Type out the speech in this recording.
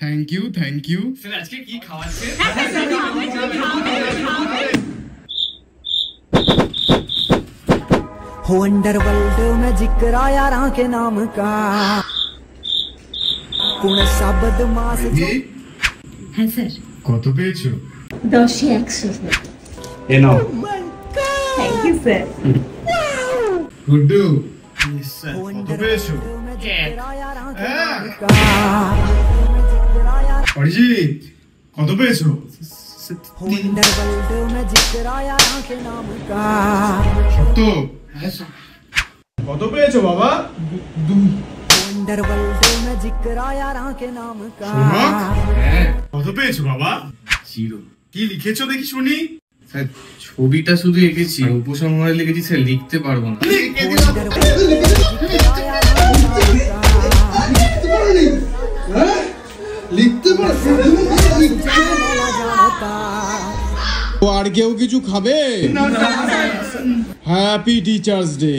Thank you sir আজকে কি খাওয়াচ্ছে? हो अंडरवर्ल्ड में जिक्र यारां के नाम का कौन सा बदमाश হ্যাঁ স্যার। কত পেয়েছো? 10-এ 100 স্যার। এ নাও। Thank you sir. Guddu sir কত পেয়েছো? অরিজিৎ কত পেয়েছো? हो अंडरवर्ल्ड में जिक्र यारां के नाम का সত্য কত পেয়েছো বাবা? अंडरवर्ल्ड में जिक्र यारां के नाम का হ্যাঁ কত পেয়েছো বাবা? 0। কি লিখেছো দেখি শুনি। স্যার ছবিটা শুধু এঁকেছি, উপসংহারে লিখেছি স্যার, লিখতে পারবো না। লিখতে পারছো? আর কেউ কিছু খাবে? Happy teachers day.